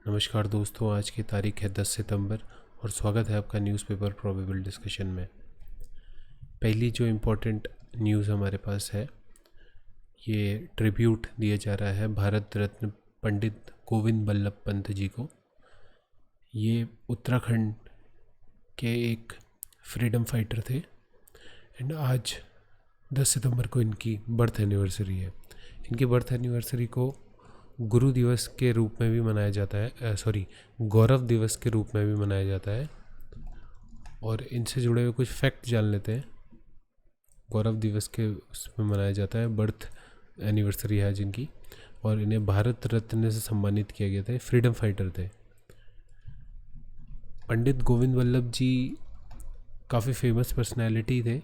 नमस्कार दोस्तों, आज की तारीख है 10 सितंबर और स्वागत है आपका न्यूज़पेपर प्रोबेबल डिस्कशन में। पहली जो इम्पोर्टेंट न्यूज़ हमारे पास है, ये ट्रिब्यूट दिया जा रहा है भारत रत्न पंडित गोविंद बल्लभ पंत जी को। ये उत्तराखंड के एक फ्रीडम फाइटर थे एंड आज 10 सितंबर को इनकी बर्थ एनिवर्सरी है। इनकी बर्थ एनिवर्सरी को गुरु दिवस के रूप में भी मनाया जाता है, गौरव दिवस के रूप में भी मनाया जाता है। और इनसे जुड़े हुए कुछ फैक्ट जान लेते हैं। गौरव दिवस के उसमें मनाया जाता है, बर्थ एनिवर्सरी है जिनकी, और इन्हें भारत रत्न से सम्मानित किया गया था। फ्रीडम फाइटर थे। पंडित गोविंद बल्लभ जी काफ़ी फेमस पर्सनैलिटी थे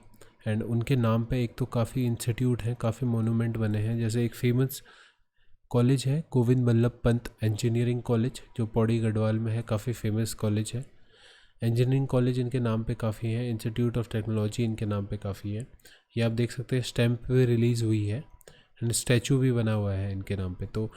एंड उनके नाम पे एक तो काफ़ी इंस्टीट्यूट हैं, काफ़ी मोनूमेंट बने हैं। जैसे एक फेमस कॉलेज है गोविंद बल्लभ पंत इंजीनियरिंग कॉलेज, जो पौड़ी गढ़वाल में है, काफ़ी फेमस कॉलेज है। इंजीनियरिंग कॉलेज इनके नाम पे काफ़ी है। इंस्टीट्यूट ऑफ टेक्नोलॉजी इनके नाम पे काफ़ी है। ये आप देख सकते हैं, स्टैम्प भी रिलीज़ हुई है एंड स्टैचू भी बना हुआ है इनके नाम पे। तो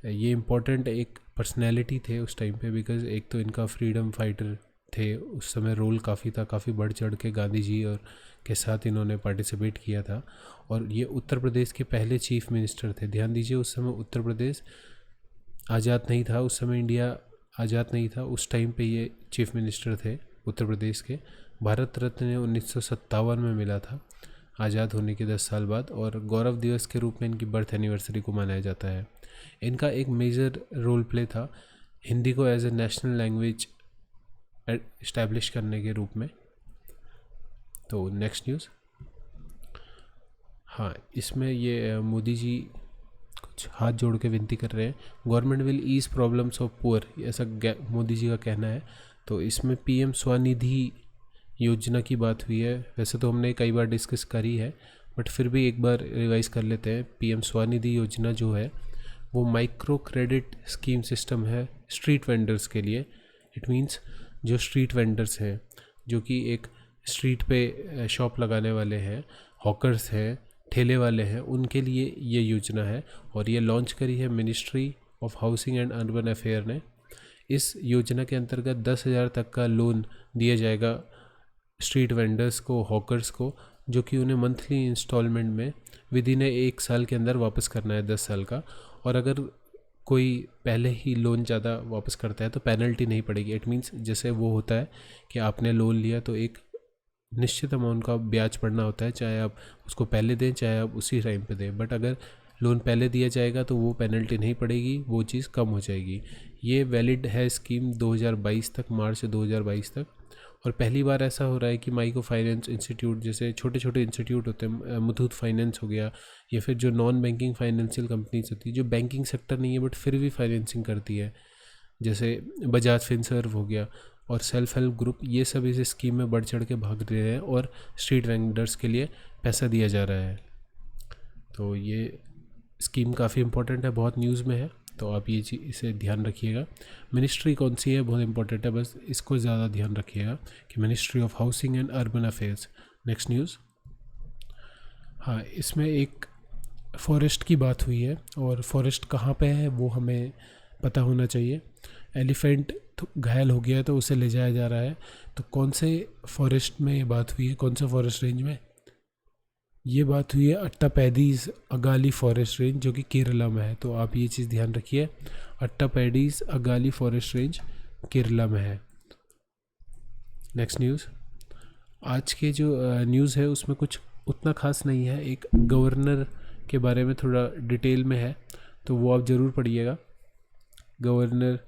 ये इम्पोर्टेंट एक पर्सनैलिटी थे उस टाइम पे, बिकॉज़ एक तो इनका फ्रीडम फाइटर थे, उस समय रोल काफ़ी था, काफ़ी बढ़ चढ़ के गांधी जी और के साथ इन्होंने पार्टिसिपेट किया था। और ये उत्तर प्रदेश के पहले चीफ मिनिस्टर थे। ध्यान दीजिए, उस समय उत्तर प्रदेश आज़ाद नहीं था, उस समय इंडिया आज़ाद नहीं था। उस टाइम पे ये चीफ मिनिस्टर थे उत्तर प्रदेश के। भारत रत्न 1957 में मिला था, आज़ाद होने के 10 साल बाद, और गौरव दिवस के रूप में इनकी बर्थ एनिवर्सरी को मनाया जाता है। इनका एक मेजर रोल प्ले था हिंदी को as a national language establish करने के रूप में। तो नेक्स्ट न्यूज़, हाँ, इसमें ये मोदी जी कुछ हाथ जोड़ के विनती कर रहे हैं। Government will ease problems of poor, ऐसा मोदी जी का कहना है। तो इसमें पीएम स्वनिधि योजना की बात हुई है। वैसे तो हमने कई बार डिस्कस करी है, बट फिर भी एक बार रिवाइज कर लेते हैं। पीएम स्वनिधि योजना जो है वो माइक्रो क्रेडिट स्कीम सिस्टम है स्ट्रीट वेंडर्स के लिए। इट मीन्स जो स्ट्रीट वेंडर्स हैं, जो कि एक स्ट्रीट पे शॉप लगाने वाले हैं, हॉकर्स हैं, ठेले वाले हैं, उनके लिए ये योजना है। और ये लॉन्च करी है ministry of housing and urban affair ने। इस योजना के अंतर्गत 10,000 तक का लोन दिया जाएगा स्ट्रीट वेंडर्स को, हॉकर्स को, जो कि उन्हें मंथली इंस्टॉलमेंट में विद इन 1 साल के अंदर वापस करना है, 10 साल का। और अगर कोई पहले ही लोन ज़्यादा वापस करता है तो पेनल्टी नहीं पड़ेगी। इट मीन्स जैसे वो होता है कि आपने लोन लिया तो एक निश्चित अमाउंट का ब्याज पड़ना होता है, चाहे आप उसको पहले दें चाहे आप उसी टाइम पे दें। बट अगर लोन पहले दिया जाएगा तो वो पेनल्टी नहीं पड़ेगी, वो चीज़ कम हो जाएगी। ये वैलिड है स्कीम 2022 तक, मार्च 2022 तक। और पहली बार ऐसा हो रहा है कि माइक्रो फाइनेंस इंस्टीट्यूट, जैसे छोटे छोटे इंस्टीट्यूट होते हैं, मुथूट फाइनेंस हो गया, या फिर जो नॉन बैंकिंग फाइनेंशियल कंपनीज होती है, जो बैंकिंग सेक्टर नहीं है बट फिर भी फाइनेंसिंग करती है, जैसे बजाज फिनसर्व हो गया और सेल्फ हेल्प ग्रुप, ये सब इस स्कीम में बढ़ चढ़ के भाग रहे हैं और स्ट्रीट वेंडर्स के लिए पैसा दिया जा रहा है। तो ये स्कीम काफ़ी इंपॉर्टेंट है, बहुत न्यूज़ में है, तो आप ये चीज़ इसे ध्यान रखिएगा। मिनिस्ट्री कौन सी है, बहुत इंपॉर्टेंट है, बस इसको ज़्यादा ध्यान रखिएगा कि ministry of housing and urban affairs. Next news, हाँ, इसमें एक फॉरेस्ट की बात हुई है और फॉरेस्ट कहाँ पे है वो हमें पता होना चाहिए। एलिफेंट घायल हो गया है तो उसे ले जाया जा रहा है। तो कौन से फॉरेस्ट में ये बात हुई है, कौन सा फॉरेस्ट रेंज में ये बात हुई है? अट्टापैडीज़ अगाली फॉरेस्ट रेंज, जो कि केरला में है। तो आप ये चीज़ ध्यान रखिए, अट्टापैडीज़ अगाली फॉरेस्ट रेंज केरला में है। नेक्स्ट न्यूज़, आज के जो न्यूज़ है उसमें कुछ उतना खास नहीं है। एक गवर्नर के बारे में थोड़ा डिटेल में है, तो वो आप ज़रूर पढ़िएगा। गवर्नर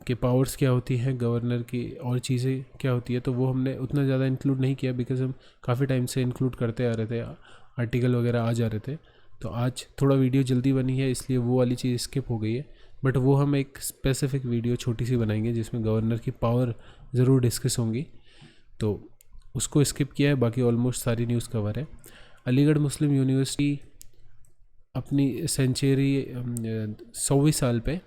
के पावर्स क्या होती हैं, गवर्नर की और चीज़ें क्या होती है, तो वो हमने उतना ज़्यादा इंक्लूड नहीं किया, बिकॉज हम काफ़ी टाइम से इंक्लूड करते आ रहे थे, आर्टिकल वगैरह आ जा रहे थे। तो आज थोड़ा वीडियो जल्दी बनी है, इसलिए वो वाली चीज़ स्किप हो गई है। बट वो हम एक स्पेसिफिक वीडियो छोटी सी बनाएंगे जिसमें गवर्नर की पावर ज़रूर डिस्कस होंगी, तो उसको स्किप किया है, बाकी ऑलमोस्ट सारी न्यूज़ कवर है। अलीगढ़ मुस्लिम यूनिवर्सिटी अपनी सेंचुरी 100वीं साल पे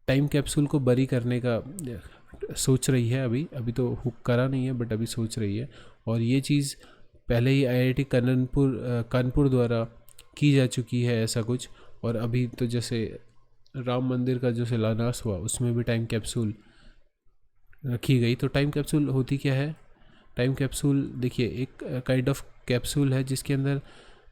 टाइम कैप्सूल को बरी करने का सोच रही है। अभी तो हुक करा नहीं है, बट अभी सोच रही है। और ये चीज़ पहले ही आईआईटी कानपुर द्वारा की जा चुकी है ऐसा कुछ। और अभी तो जैसे राम मंदिर का जो शिलान्यास हुआ उसमें भी टाइम कैप्सूल रखी गई। तो टाइम कैप्सूल होती क्या है? टाइम कैप्सूल देखिए एक काइंड ऑफ कैप्सूल है जिसके अंदर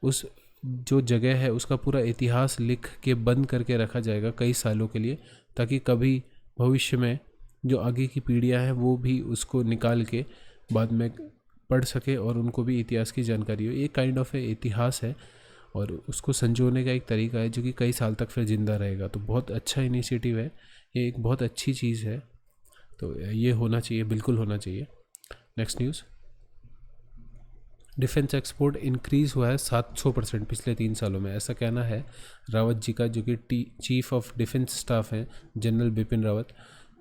उस जो जगह है उसका पूरा इतिहास लिख के बंद करके रखा जाएगा कई सालों के लिए, ताकि कभी भविष्य में जो आगे की पीढ़ियां हैं वो भी उसको निकाल के बाद में पढ़ सके और उनको भी इतिहास की जानकारी हो। ये काइंड ऑफ इतिहास है और उसको संजोने का एक तरीका है जो कि कई साल तक फिर ज़िंदा रहेगा। तो बहुत अच्छा इनिशिएटिव है, ये एक बहुत अच्छी चीज़ है, तो ये होना चाहिए, बिल्कुल होना चाहिए। Next news, defence export increase हुआ है 700% पिछले 3 सालों में, ऐसा कहना है रावत जी का, जो कि चीफ ऑफ डिफेंस स्टाफ हैं जनरल बिपिन रावत।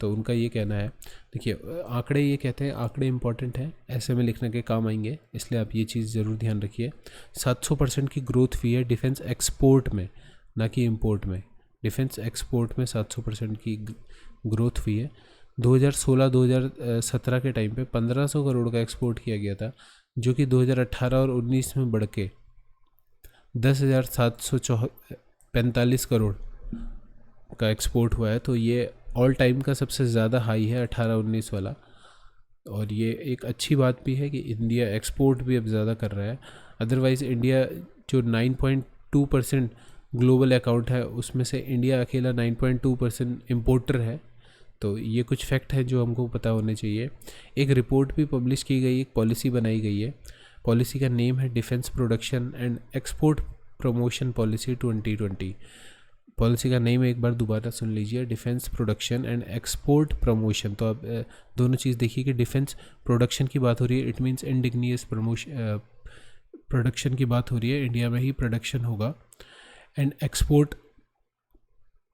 तो उनका ये कहना है। देखिए आंकड़े ये कहते हैं, आंकड़े इंपॉर्टेंट हैं, ऐसे में लिखने के काम आएंगे, इसलिए आप ये चीज़ ज़रूर ध्यान रखिए। 700% की ग्रोथ हुई है डिफेंस एक्सपोर्ट में, ना कि इम्पोर्ट में। डिफेंस एक्सपोर्ट में 700% की ग्रोथ हुई है। 2016-2017 के टाइम पे 1500 करोड़ का एक्सपोर्ट किया गया था, जो कि 2018 और 19 में बढ़ के 10,745 करोड़ का एक्सपोर्ट हुआ है। तो ये ऑल टाइम का सबसे ज़्यादा हाई है 18-19 वाला। और ये एक अच्छी बात भी है कि इंडिया एक्सपोर्ट भी अब ज़्यादा कर रहा है। अदरवाइज़ इंडिया जो 9.2% ग्लोबल अकाउंट है उसमें से इंडिया अकेला 9.2% इम्पोर्टर है। तो ये कुछ फैक्ट है जो हमको पता होने चाहिए। एक रिपोर्ट भी पब्लिश की गई, एक पॉलिसी बनाई गई है। पॉलिसी का नेम है defence production and export promotion policy 2020। Policy का नेम एक बार दोबारा सुन लीजिए, defence production and export promotion. तो आप दोनों चीज़ देखिए कि डिफेंस प्रोडक्शन की बात हो रही है, इट मीन्स इंडिगनियस प्रमोशन, प्रोडक्शन की बात हो रही है, इंडिया में ही प्रोडक्शन होगा। एंड एक्सपोर्ट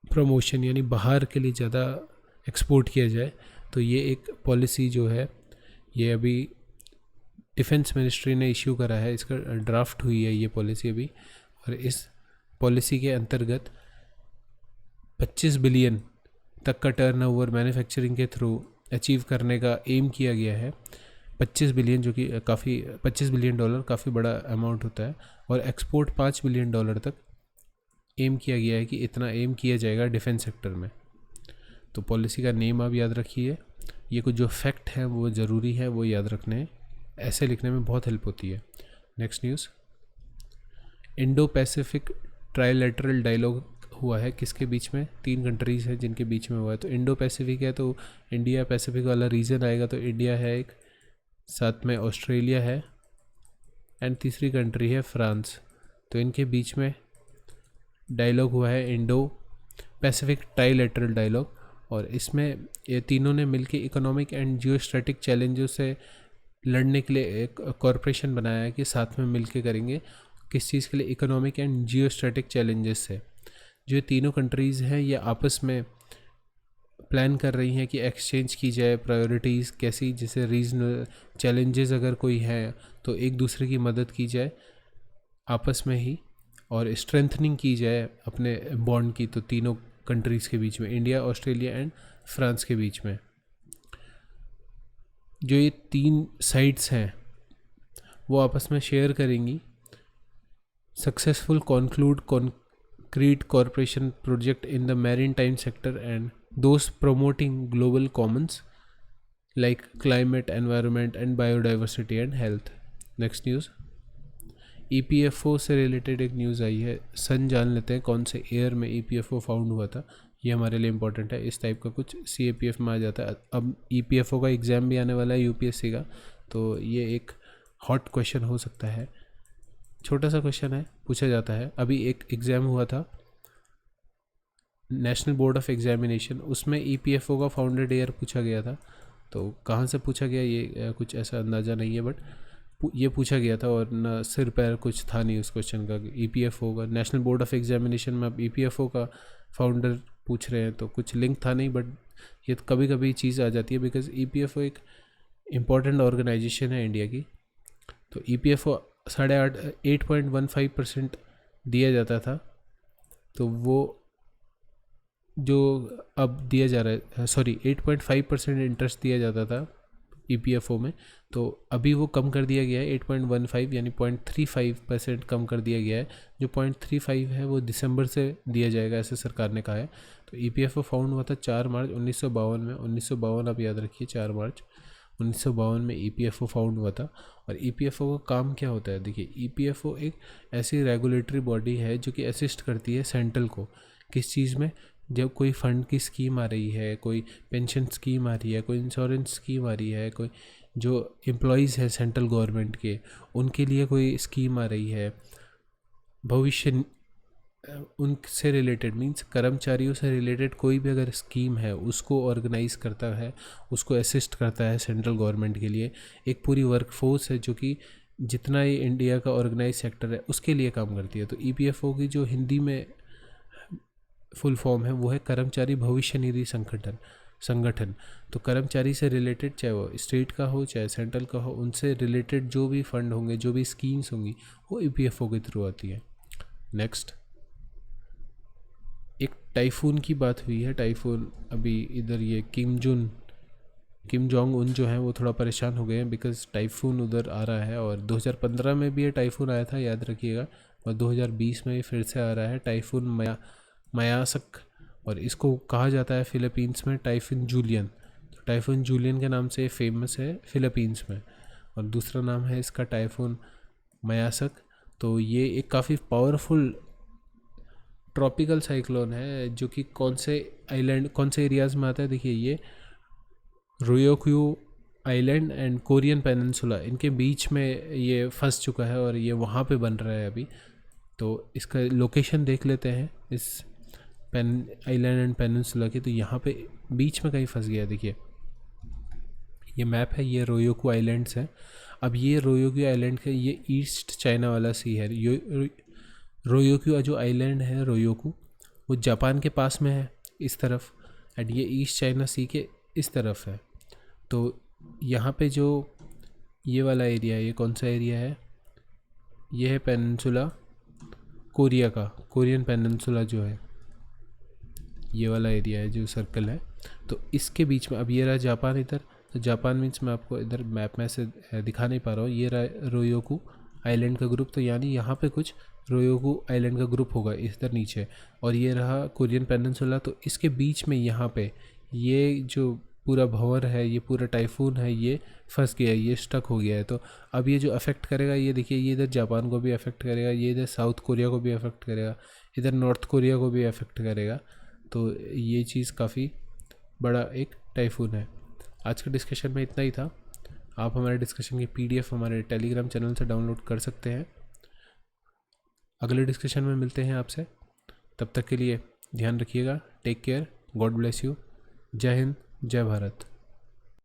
प्रमोशन यानी बाहर के लिए ज़्यादा एक्सपोर्ट किया जाए। तो ये एक पॉलिसी जो है ये अभी डिफेंस मिनिस्ट्री ने इश्यू करा है, इसका ड्राफ्ट हुई है ये पॉलिसी अभी। और इस पॉलिसी के अंतर्गत 25 बिलियन तक का टर्नओवर मैन्युफैक्चरिंग के थ्रू अचीव करने का एम किया गया है। 25 बिलियन जो कि काफ़ी, $25 बिलियन काफ़ी बड़ा अमाउंट होता है। और एक्सपोर्ट $5 बिलियन तक एम किया गया है कि इतना एम किया जाएगा डिफेंस सेक्टर में। तो पॉलिसी का नेम आप याद रखिए। ये कुछ जो फैक्ट हैं वो ज़रूरी है, वो याद रखने, ऐसे लिखने में बहुत हेल्प होती है। Next news, Indo Pacific trilateral dialogue हुआ है किसके बीच में? 3 कंट्रीज़ हैं जिनके बीच में हुआ है। तो इंडो पैसिफिक है तो इंडिया पैसिफिक वाला रीजन आएगा, तो इंडिया है एक, साथ में ऑस्ट्रेलिया है एंड तीसरी कंट्री है फ्रांस। तो इनके बीच में डायलॉग हुआ है इंडो पैसिफिक ट्राइलेटरल डायलॉग। और इसमें ये तीनों ने मिलकर इकोनॉमिक एंड जियोस्ट्रेटिक चैलेंजों से लड़ने के लिए एक कॉरपोरेशन बनाया है कि साथ में मिलके करेंगे। किस चीज़ के लिए? इकोनॉमिक एंड जियोस्ट्रेटिक चैलेंजेस से। जो तीनों कंट्रीज़ हैं ये आपस में प्लान कर रही हैं कि एक्सचेंज की जाए प्रायोरिटीज़ कैसी, जैसे रीजनल चैलेंजेस अगर कोई है तो एक दूसरे की मदद की जाए आपस में ही, और स्ट्रेंथनिंग की जाए अपने बॉन्ड की। तो तीनों कंट्रीज़ के बीच में, इंडिया, ऑस्ट्रेलिया एंड फ्रांस के बीच में, जो ये 3 साइड्स हैं वो आपस में शेयर करेंगी successful conclude concrete corporation project in the marine time sector and those promoting global Commons like climate, environment and biodiversity and health. Next news, EPFO से रिलेटेड एक न्यूज़ आई है। सन जान लेते हैं कौन से ईयर में EPFO फाउंड हुआ था, ये हमारे लिए इंपॉर्टेंट है। इस टाइप का कुछ CAPF में आ जाता है। अब EPFO का एग्ज़ाम भी आने वाला है UPSC का, तो ये एक हॉट क्वेश्चन हो सकता है। छोटा सा क्वेश्चन है, पूछा जाता है। अभी एक एग्ज़ाम हुआ था नेशनल बोर्ड ऑफ एग्जामिनेशन, उसमें EPFO का फाउंडेड ईयर पूछा गया था। तो कहाँ से पूछा गया ये कुछ ऐसा अंदाज़ा नहीं है, बट ये पूछा गया था और ना सिर पैर कुछ था नहीं उस क्वेश्चन का। EPFO का नेशनल बोर्ड ऑफ एग्जामिनेशन में अब EPFO का फाउंडर पूछ रहे हैं, तो कुछ लिंक था नहीं, बट ये कभी कभी चीज़ आ जाती है बिकॉज EPFO एक इम्पॉर्टेंट ऑर्गेनाइजेशन है इंडिया की। तो EPFO 8.15% दिया जाता था, तो वो जो अब दिया जा रहा है, सॉरी 8.5% इंटरेस्ट दिया जाता था EPFO में, तो अभी वो कम कर दिया गया है 8.15 यानी 0.35% कम कर दिया गया है। जो 0.35 है वो दिसंबर से दिया जाएगा, ऐसे सरकार ने कहा है। तो ईपीएफओ फाउंड हुआ था 4 मार्च 1952 में। 1952 आप याद रखिए, 4 मार्च 1952 में ईपीएफओ फाउंड हुआ था। और ईपीएफओ का काम क्या होता है? देखिए, ईपीएफओ एक ऐसी रेगुलेटरी बॉडी है जो कि असिस्ट करती है सेंट्रल को किस चीज़ में। जब कोई फंड की स्कीम आ रही है, कोई पेंशन स्कीम आ रही है, कोई इंश्योरेंस स्कीम आ रही है, कोई जो एम्प्लॉयज़ है सेंट्रल गवर्नमेंट के उनके लिए कोई स्कीम आ रही है, भविष्य उनसे रिलेटेड मीन्स कर्मचारियों से रिलेटेड कोई भी अगर स्कीम है उसको ऑर्गेनाइज करता है, उसको असिस्ट करता है सेंट्रल गवर्नमेंट के लिए। एक पूरी वर्कफोर्स है जो कि जितना ये इंडिया का ऑर्गेनाइज सेक्टर है उसके लिए काम करती है। तो ईपीएफओ की जो हिंदी में फुल फॉर्म है वो है कर्मचारी भविष्य निधि संगठन। तो कर्मचारी से रिलेटेड, चाहे वो स्टेट का हो चाहे सेंट्रल का हो, उनसे रिलेटेड जो भी फंड होंगे, जो भी स्कीम्स होंगी, वो ईपीएफओ के थ्रू आती है। नेक्स्ट, एक टाइफून की बात हुई है। टाइफून अभी इधर ये किम जोंग उन जो हैं वो थोड़ा परेशान हो गए हैं बिकॉज टाइफून उधर आ रहा है। और 2015 में भी ये टाइफून आया था, याद रखिएगा। और 2020 में ये फिर से आ रहा है टाइफून मयासक। और इसको कहा जाता है फिलीपींस में टाइफून जूलियन। तो टाइफून जूलियन के नाम से फेमस है फिलीपींस में। और दूसरा नाम है इसका टाइफून मयासक। तो ये एक काफ़ी पावरफुल ट्रॉपिकल साइक्लोन है जो कि कौन से एरियाज़ में आता है? देखिए, ये रोयोक्यू आइलैंड एंड कोरियन पेनिनसुला, इनके बीच में ये फंस चुका है और ये वहाँ पे बन रहा है अभी। तो इसका लोकेशन देख लेते हैं इस आइलैंड एंड पेनिनसुला की। तो यहाँ पे बीच में कहीं फंस गया। देखिए, ये मैप है, ये रोयोक्यू आइलैंड्स है। अब ये रोयोक्यू आइलैंड का ये ईस्ट चाइना वाला सी है। रोयोक्यू जो आइलैंड है रोयोक्यू, वो जापान के पास में है इस तरफ, एंड ये ईस्ट चाइना सी के इस तरफ है। तो यहाँ पे जो ये वाला एरिया है, ये कौन सा एरिया है? ये है पेनिनसुला कोरिया का, कोरियन पेनिनसुला जो है, ये वाला एरिया है जो सर्कल है। तो इसके बीच में अब ये रहा जापान इधर। तो जापान मीन्स मैं आपको इधर मैप में से दिखा नहीं पा रहा हूँ। ये रहा रोयोक्यू आइलैंड का ग्रुप। तो यानी यहाँ पे कुछ रोयोक्यू आइलैंड का ग्रुप होगा इधर नीचे। और ये रहा कोरियन पेनिनसुला। तो इसके बीच में यहाँ पे ये जो पूरा भंवर है, ये पूरा टाइफून है, ये फंस गया है, ये स्टक हो गया है। तो अब ये जो अफेक्ट करेगा, ये देखिए, ये इधर जापान को भी अफेक्ट करेगा, ये इधर साउथ कोरिया को भी अफेक्ट करेगा, इधर नॉर्थ कोरिया को भी अफेक्ट करेगा। तो ये चीज़ काफ़ी बड़ा एक टाइफून है। आज के डिस्कशन में इतना ही था। आप हमारे डिस्कशन की पीडीएफ हमारे टेलीग्राम चैनल से डाउनलोड कर सकते हैं। अगले डिस्कशन में मिलते हैं आपसे। तब तक के लिए ध्यान रखिएगा। Take care. God bless you. जय हिंद, जय भारत।